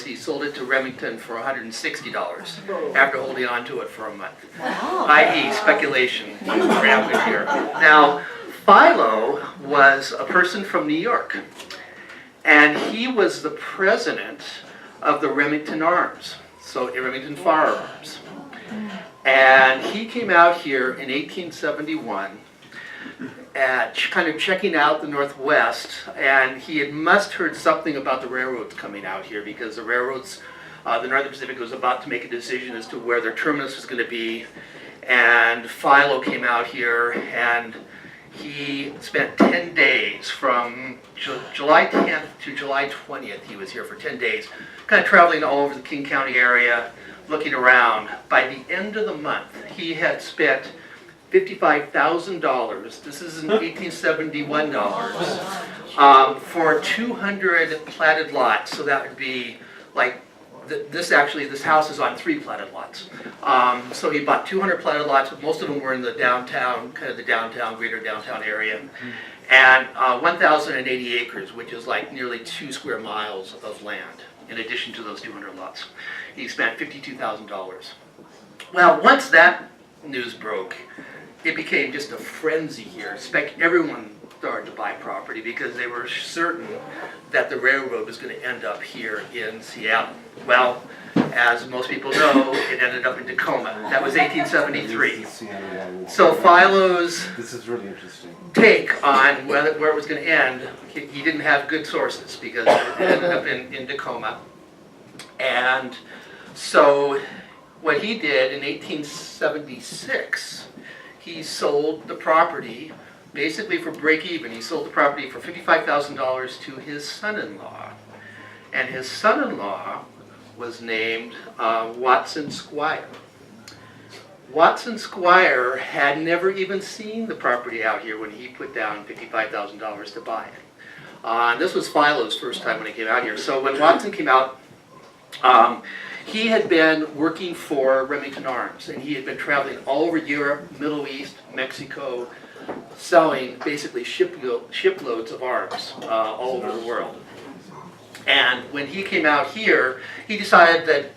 he sold it to Remington for $160 after holding on to it for a month. Wow. I.e. speculation rampant here. Now, Philo was a person from New York, and he was the president of the Remington Arms, so Remington Firearms. And he came out here in 1871 kind of checking out the Northwest, and he had must heard something about the railroads coming out here, because the railroads, the Northern Pacific was about to make a decision as to where their terminus was going to be, and Philo came out here, and he spent 10 days from July 10th to July 20th. He was here for 10 days, kind of traveling all over the King County area, looking around. By the end of the month, he had spent $55,000, this is in 1871 dollars, for 200 platted lots. So that would be like, this house is on 3 platted lots. So he bought 200 platted lots, but most of them were in the downtown, kind of the downtown, greater downtown area. And 1,080 acres, which is like nearly 2 square miles of land, in addition to those 200 lots. He spent $52,000. Well, once that news broke, it became just a frenzy here. Everyone started to buy property because they were certain that the railroad was going to end up here in Seattle. Well, as most people know, it ended up in Tacoma. That was 1873. So Philo's take on where it was going to end, he didn't have good sources because it ended up in Tacoma. And so what he did in 1876, he sold the property basically for break even. He sold the property for $55,000 to his son-in-law. And his son-in-law was named Watson Squire. Watson Squire had never even seen the property out here when he put down $55,000 to buy it. And this was Philo's first time when he came out here. So when Watson came out, he had been working for Remington Arms, and he had been traveling all over Europe, Middle East, Mexico, selling basically shiploads of arms all over the world. And when he came out here, he decided that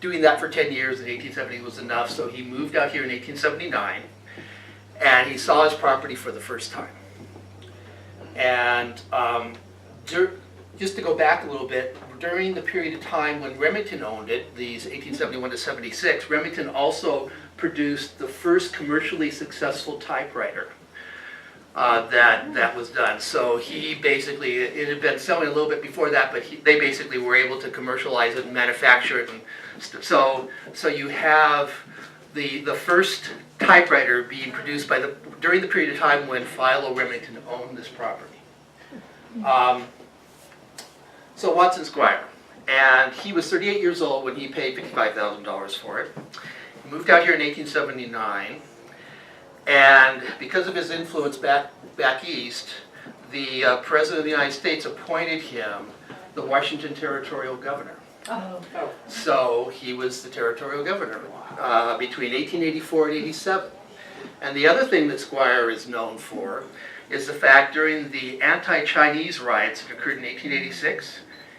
doing that for 10 years in 1870 was enough, so he moved out here in 1879, and he saw his property for the first time. And just to go back a little bit, during the period of time when Remington owned it, these 1871 to 76, Remington also produced the first commercially successful typewriter that was done. So he basically, it had been selling a little bit before that, but they basically were able to commercialize it and manufacture it. And so you have the first typewriter being produced during the period of time when Philo Remington owned this property. So Watson Squire, and he was 38 years old when he paid $55,000 for it. He moved out here in 1879, and because of his influence back east, the President of the United States appointed him the Washington Territorial Governor. Oh. So he was the Territorial Governor between 1884 and 87. And the other thing that Squire is known for is the fact during the anti-Chinese riots that occurred in 1886,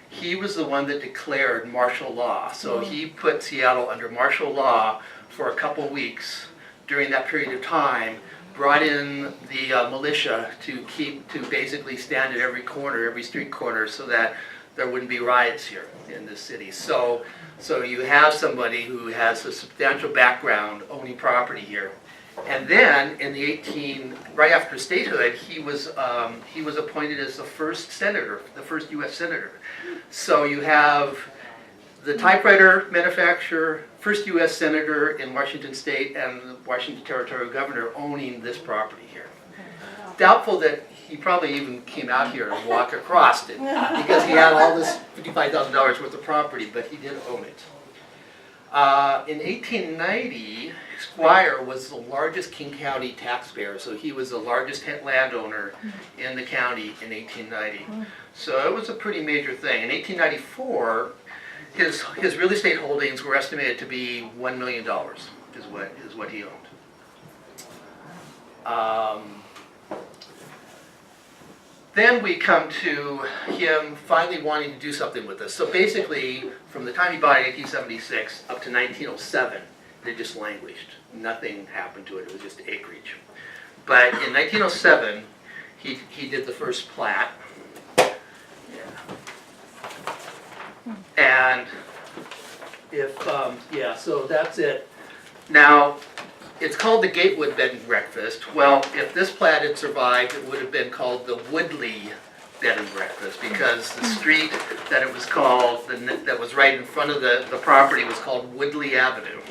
he was the one that declared martial law. So he put Seattle under martial law for a couple weeks during that period of time, brought in the militia to basically stand at every corner, every street corner, so that there wouldn't be riots here in this city. So you have somebody who has a substantial background owning property here. And then in right after statehood, he was appointed as the first senator, the first U.S. senator. So you have the typewriter manufacturer, first U.S. senator in Washington State, and the Washington Territorial Governor owning this property here. Doubtful that he probably even came out here and walked across it because he had all this $55,000 worth of property, but he did own it. In 1890, Squire was the largest King County taxpayer, so he was the largest landowner in the county in 1890. So it was a pretty major thing. In 1894, his real estate holdings were estimated to be $1 million, is what he owned. Then we come to him finally wanting to do something with this. So basically, from the time he bought it in 1876 up to 1907, it just languished. Nothing happened to it. It was just acreage. But in 1907, he did the first plat. And if, so that's it. Now, it's called the Gatewood Bed and Breakfast. Well, if this plat had survived, it would have been called the Woodley Bed and Breakfast, because the street that it was called, that was right in front of the property, was called Woodley Avenue.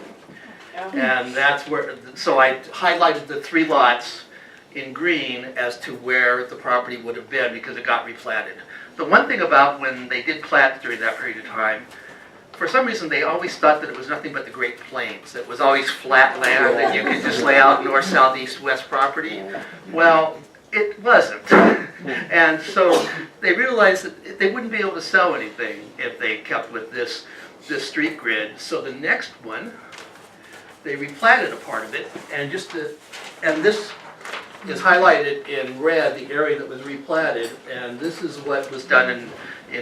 And that's where, so I highlighted the 3 lots in green as to where the property would have been, because it got replatted. The one thing about when they did plat during that period of time, for some reason they always thought that it was nothing but the Great Plains. It was always flat land and you could just lay out north, south, east, west property. Well, it wasn't. And so they realized that they wouldn't be able to sell anything if they kept with this street grid. So the next one, they replatted a part of it, and this is highlighted in red, the area that was replatted, and this is what was done in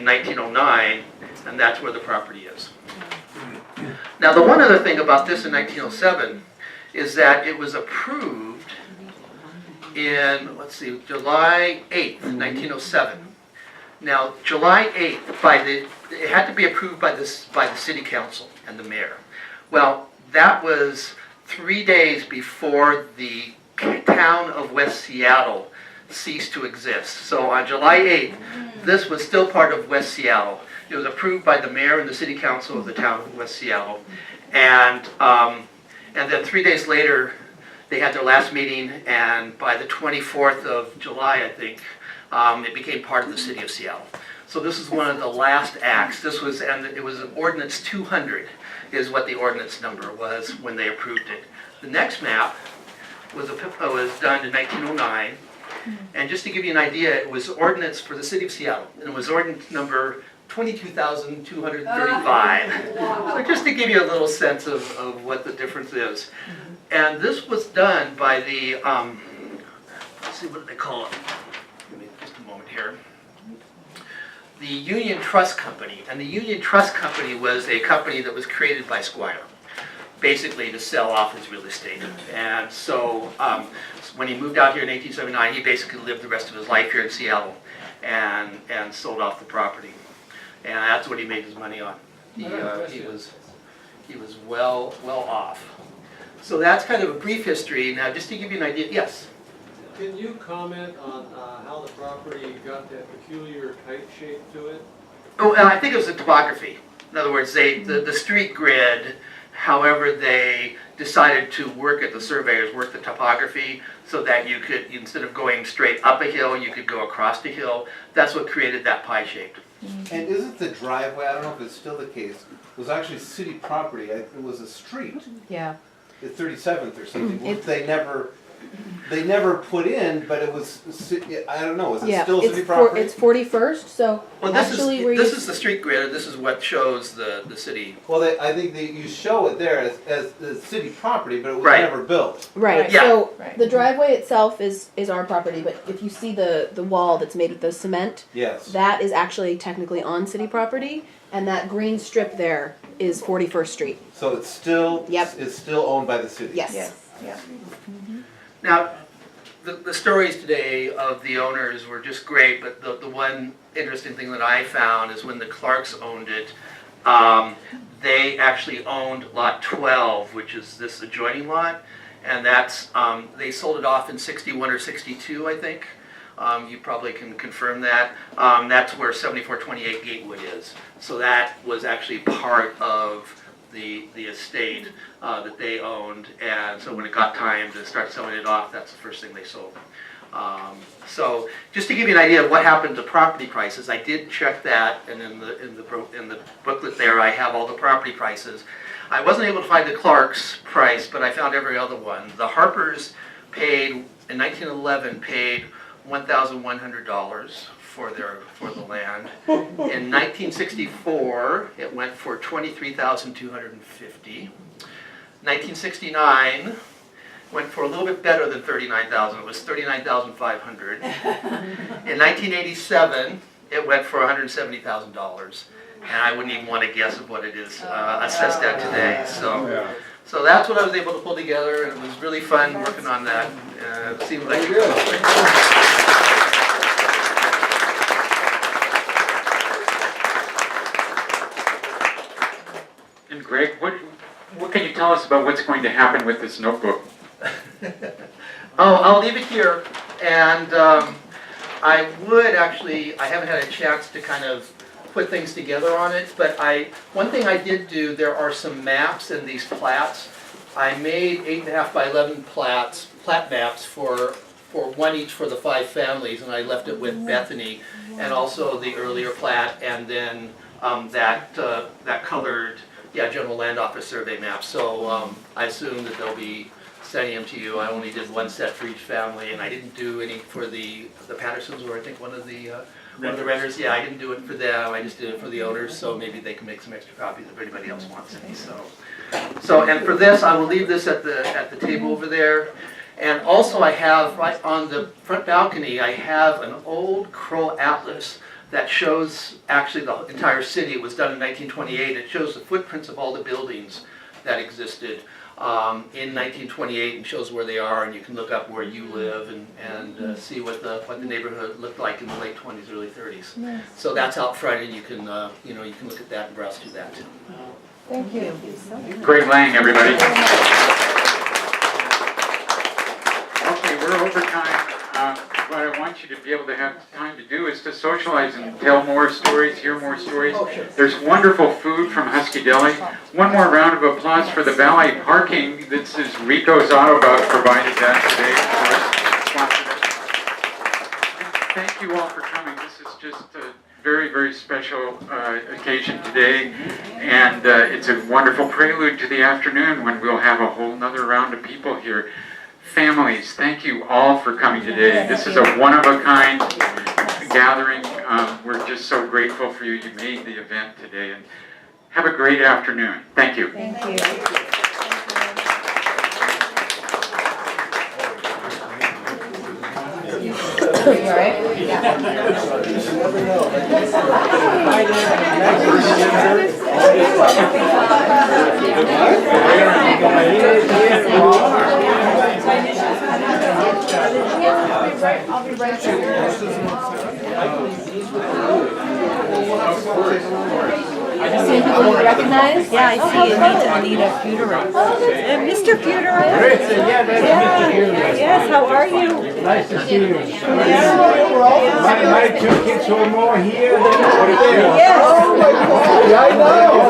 1909, and that's where the property is. Now, the one other thing about this in 1907 is that it was approved in, July 8th, 1907. Now, July 8th, it had to be approved by the city council and the mayor. Well, that was 3 days before the town of West Seattle ceased to exist. So on July 8th, this was still part of West Seattle. It was approved by the mayor and the city council of the town of West Seattle. And then 3 days later, they had their last meeting, and by the 24th of July, I think, it became part of the city of Seattle. So this is one of the last acts. And it was Ordinance 200 is what the ordinance number was when they approved it. The next map was done in 1909, and just to give you an idea, it was ordinance for the city of Seattle, and it was ordinance number 22,235. So just to give you a little sense of what the difference is. And this was done by the, let's see, what do they call it? Give me just a moment here. The Union Trust Company, and the Union Trust Company was a company that was created by Squire, basically to sell off his real estate. And so when he moved out here in 1879, he basically lived the rest of his life here in Seattle and sold off the property. And that's what he made his money on. He was well off. So that's kind of a brief history. Now, just to give you an idea, yes? Can you comment on how the property got that peculiar kite shape to it? Oh, and I think it was the topography. In other words, the street grid, however they decided to work it, the surveyors worked the topography so that you could, instead of going straight up a hill, you could go across the hill. That's what created that pie shape. And isn't the driveway, I don't know if it's still the case, was actually city property? It was a street. Yeah. At 37th or something, which they never put in, but it was, I don't know, is it still city property? It's 41st, so Well, actually this is the street grid, and this is what shows the city. Well, I think you show it there as the city property, but it was Right. never built. Right, Yeah. so Right. the driveway itself is our property, but if you see the wall that's made with the cement, Yes. that is actually technically on city property, and that green strip there is 41st Street. So it's still, Yep. it's still owned by the city? Yes. Yes, yeah. Now, the stories today of the owners were just great, but the one interesting thing that I found is when the Clarks owned it, they actually owned lot 12, which is this adjoining lot, and that's, they sold it off in 61 or 62, I think. You probably can confirm that. That's where 7428 Gatewood is. So that was actually part of the estate that they owned, and so when it got time to start selling it off, that's the first thing they sold. So just to give you an idea of what happened to property prices, I did check that, and in the booklet there I have all the property prices. I wasn't able to find the Clark's price, but I found every other one. The Harpers paid in 1911 paid $1,100 for the land. In 1964, it went for $23,250. 1969, went for a little bit better than 39,000. It was 39,500. In 1987, it went for $170,000. And I wouldn't even want to guess of what it is assessed at today. So that's what I was able to pull together, and it was really fun working on that. See what I could do. And Greg, what can you tell us about what's going to happen with this notebook? Oh, I'll leave it here, and I haven't had a chance to kind of put things together on it, but one thing I did do, there are some maps in these plats. I made 8.5 by 11 plat maps for one each for the 5 families, and I left it with Bethany, and also the earlier plat, and then that colored, General Land Office survey map. So I assume that they'll be sending them to you. I only did one set for each family, and I didn't do any for the Pattersons, or I think one of the renters. Yeah, I didn't do it for them. I just did it for the owners, so maybe they can make some extra copies if anybody else wants any. So and for this, I will leave this at the table over there. And also, I have right on the front balcony, I have an old Crow atlas that shows actually the entire city. It was done in 1928. It shows the footprints of all the buildings that existed in 1928 and shows where they are, and you can look up where you live and see what the neighborhood looked like in the late 20s, early 30s. Nice. So that's out front, and you can you can look at that and browse through that too. Thank you. Greg Lang, everybody. Okay, we're over time. What I want you to be able to have time to do is to socialize and tell more stories, hear more stories. Oh, sure. There's wonderful food from Husky Deli. One more round of applause for the valet parking. This is Rico's Auto Bus provided that today. Thank you all for coming. This is just a very, very special occasion today. And it's a wonderful prelude to the afternoon when we'll have a whole nother round of people here. Families, thank you all for coming today. This is a one-of-a-kind gathering. We're just so grateful for you. You made the event today. And have a great afternoon. Thank you. Thank you. Are you all right? I'll be right there. See people you recognize? Yeah, I see Anita Futerer. Mr. Futerer? Yes, how are you? Nice to see you. My 2 kids were more here than over there. Yes. Oh my God! Yeah, I know.